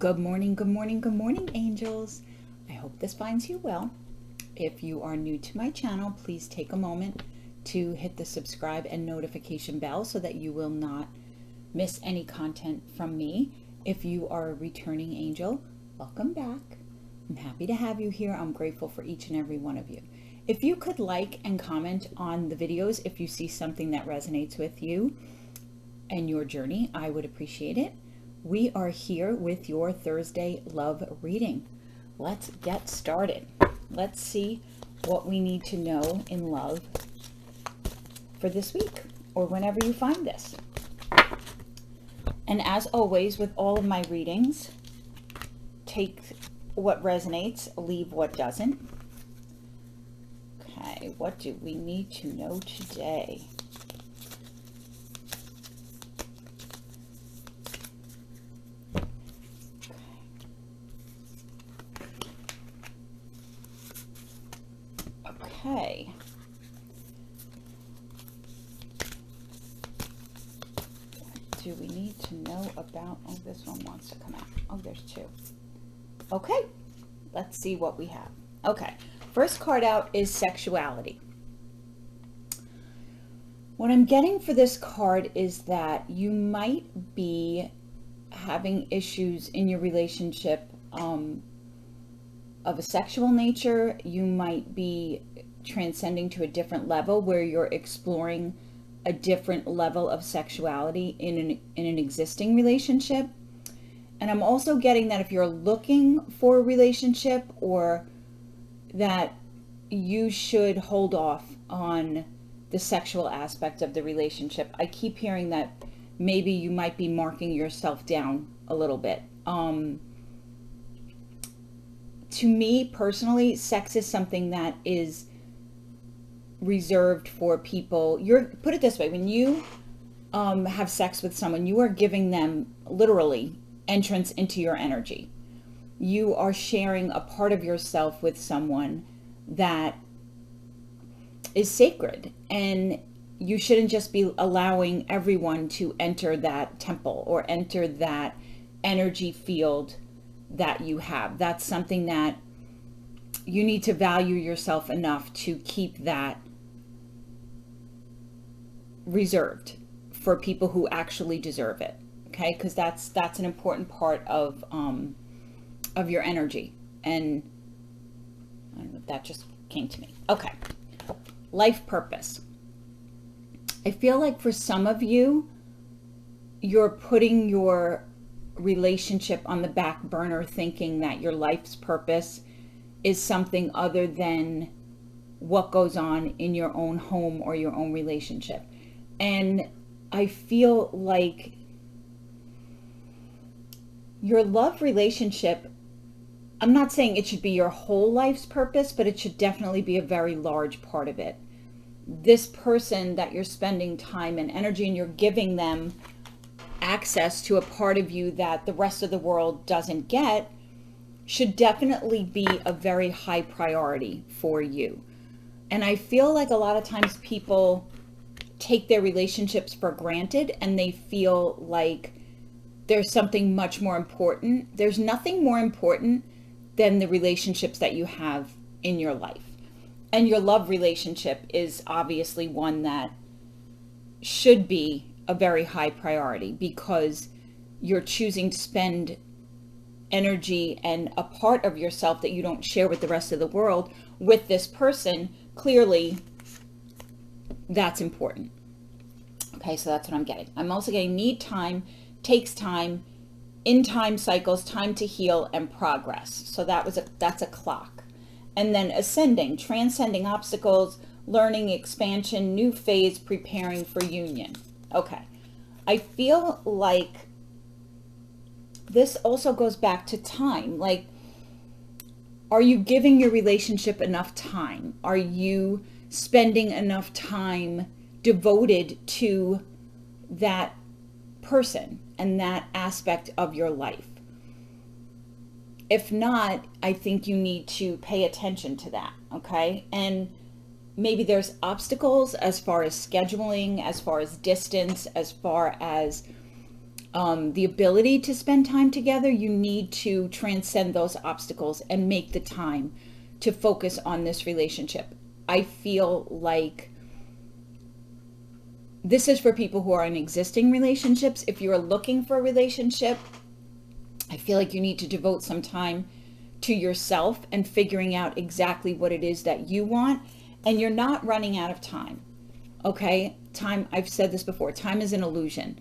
Good morning, good morning, good morning, angels. I hope this finds you well. If you are new to my channel, please take a moment to hit the subscribe and notification bell so that you will not miss any content from me. If you are a returning angel, welcome back. I'm happy to have you here. I'm grateful for each and every one of you. If you could like and comment on the videos if you see something that resonates with you and your journey, I would appreciate it. We are here with your Thursday love reading. Let's get started. Let's see what we need to know in love for this week or whenever you find this. And as always, with all of my readings, take what resonates, leave what doesn't. Okay, what do we need to know today? Okay. What do we need to know about, oh, this one wants to come out. Oh, there's two. Okay, let's see what we have. Okay, first card out is Sexuality. What I'm getting for this card is that you might be having issues in your relationship of a sexual nature. You might be transcending to a different level where you're exploring a different level of sexuality in an existing relationship. And I'm also getting that if you're looking for a relationship, or that you should hold off on the sexual aspect of the relationship. I keep hearing that maybe you might be marking yourself down a little bit. To me personally, sex is something that is reserved for people. Put it this way, when you have sex with someone, you are giving them literally entrance into your energy. You are sharing a part of yourself with someone that is sacred, and you shouldn't just be allowing everyone to enter that temple or enter that energy field that you have. That's something that you need to value yourself enough to keep that reserved for people who actually deserve it. Okay, because that's an important part of your energy. And I don't know, that just came to me. Okay, life purpose. I feel like for some of you, you're putting your relationship on the back burner, thinking that your life's purpose is something other than what goes on in your own home or your own relationship. And I feel like your love relationship, I'm not saying it should be your whole life's purpose, but it should definitely be a very large part of it. This person that you're spending time and energy, and you're giving them access to a part of you that the rest of the world doesn't get, should definitely be a very high priority for you. And I feel like a lot of times people take their relationships for granted, and they feel like there's something much more important. There's nothing more important than the relationships that you have in your life. And your love relationship is obviously one that should be a very high priority, because you're choosing to spend energy and a part of yourself that you don't share with the rest of the world with this person. Clearly, that's important. Okay, so that's what I'm getting. I'm also getting need time, takes time, in time cycles, time to heal, and progress. So that's a clock. And then ascending, transcending obstacles, learning, expansion, new phase, preparing for union. Okay, I feel like this also goes back to time. Like, are you giving your relationship enough time? Are you spending enough time devoted to that person and that aspect of your life? If not, I think you need to pay attention to that, okay? And maybe there's obstacles as far as scheduling, as far as distance, as far as the ability to spend time together, you need to transcend those obstacles and make the time to focus on this relationship. I feel like this is for people who are in existing relationships. If you're looking for a relationship, I feel like you need to devote some time to yourself and figuring out exactly what it is that you want. And you're not running out of time. Okay? Time, I've said this before, time is an illusion.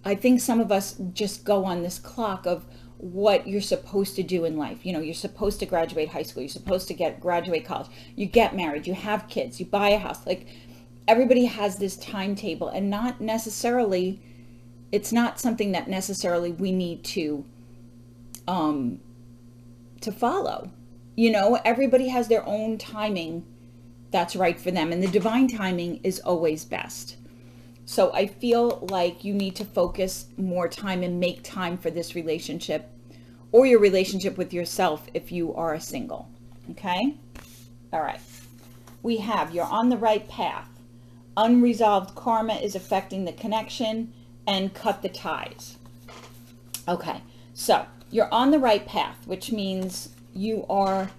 I think some of us just go on this clock of what you're supposed to do in life. You know, you're supposed to graduate high school. You're supposed to graduate college. You get married. You have kids. You buy a house. Like, everybody has this timetable, and not necessarily, it's not something that necessarily we need to follow. You know, everybody has their own timing that's right for them, and the divine timing is always best. So I feel like you need to focus more time and make time for this relationship, or your relationship with yourself if you are a single. Okay? All right. We have, you're on the right path. Unresolved karma is affecting the connection, and cut the ties. Okay. So you're on the right path, which means you are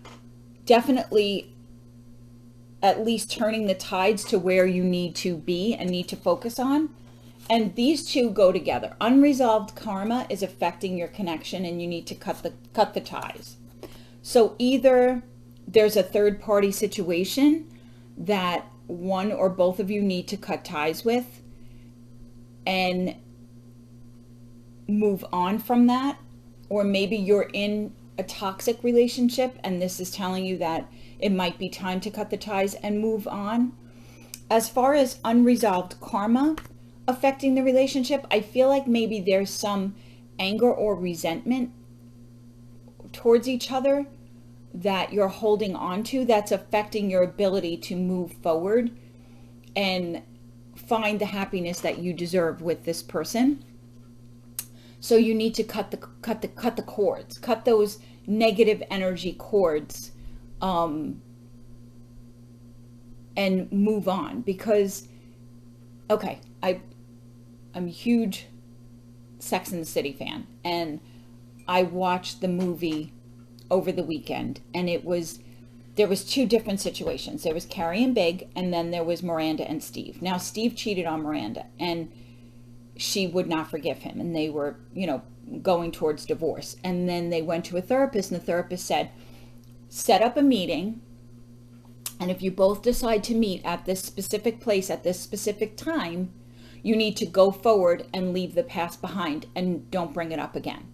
definitely at least turning the tides to where you need to be and need to focus on. And these two go together. Unresolved karma is affecting your connection, and you need to cut the ties. So either there's a third party situation that one or both of you need to cut ties with and move on from that, or maybe you're in a toxic relationship and this is telling you that it might be time to cut the ties and move on. As far as unresolved karma affecting the relationship, I feel like maybe there's some anger or resentment towards each other that you're holding on to that's affecting your ability to move forward and find the happiness that you deserve with this person. So you need to cut the cords, cut those negative energy cords, and move on. Because, okay, I'm a huge Sex and the City fan, and I watched the movie over the weekend, and there was two different situations. There was Carrie and Big, and then there was Miranda and Steve. Now, Steve cheated on Miranda, and she would not forgive him, and they were, you know, going towards divorce. And then they went to a therapist, and the therapist said, set up a meeting, and if you both decide to meet at this specific place at this specific time, you need to go forward and leave the past behind and don't bring it up again.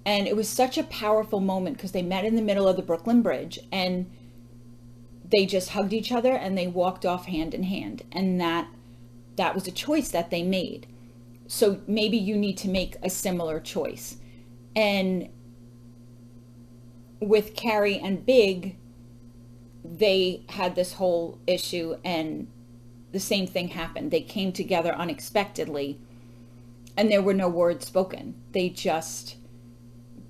And it was such a powerful moment because they met in the middle of the Brooklyn Bridge, and they just hugged each other and they walked off hand in hand. And that was a choice that they made. So maybe you need to make a similar choice. And with Carrie and Big, they had this whole issue, and the same thing happened. They came together unexpectedly, and there were no words spoken. They just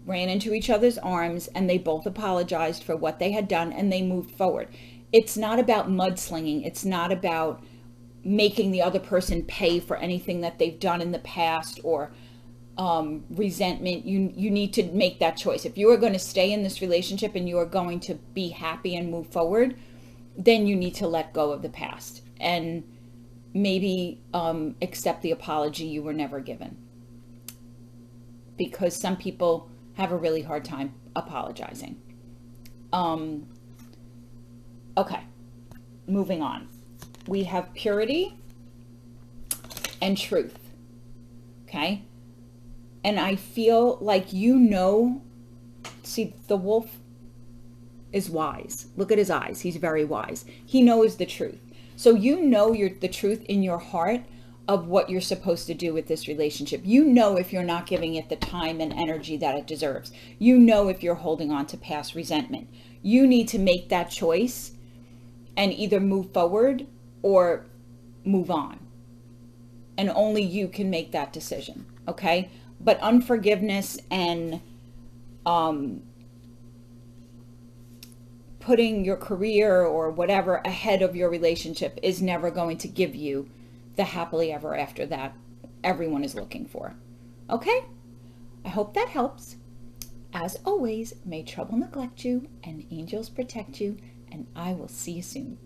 ran into each other's arms, and they both apologized for what they had done, and they moved forward. It's not about mudslinging. It's not about making the other person pay for anything that they've done in the past, or resentment. You need to make that choice. If you are going to stay in this relationship and you are going to be happy and move forward, then you need to let go of the past and maybe accept the apology you were never given, because some people have a really hard time apologizing. Okay, moving on. We have purity and truth. Okay? And I feel like, you know, see, the wolf is wise. Look at his eyes. He's very wise. He knows the truth. So you know the truth in your heart of what you're supposed to do with this relationship. You know if you're not giving it the time and energy that it deserves. You know if you're holding on to past resentment. You need to make that choice and either move forward or move on. And only you can make that decision, okay? But unforgiveness and putting your career or whatever ahead of your relationship is never going to give you the happily ever after that everyone is looking for. Okay? I hope that helps. As always, may trouble neglect you and angels protect you, and I will see you soon.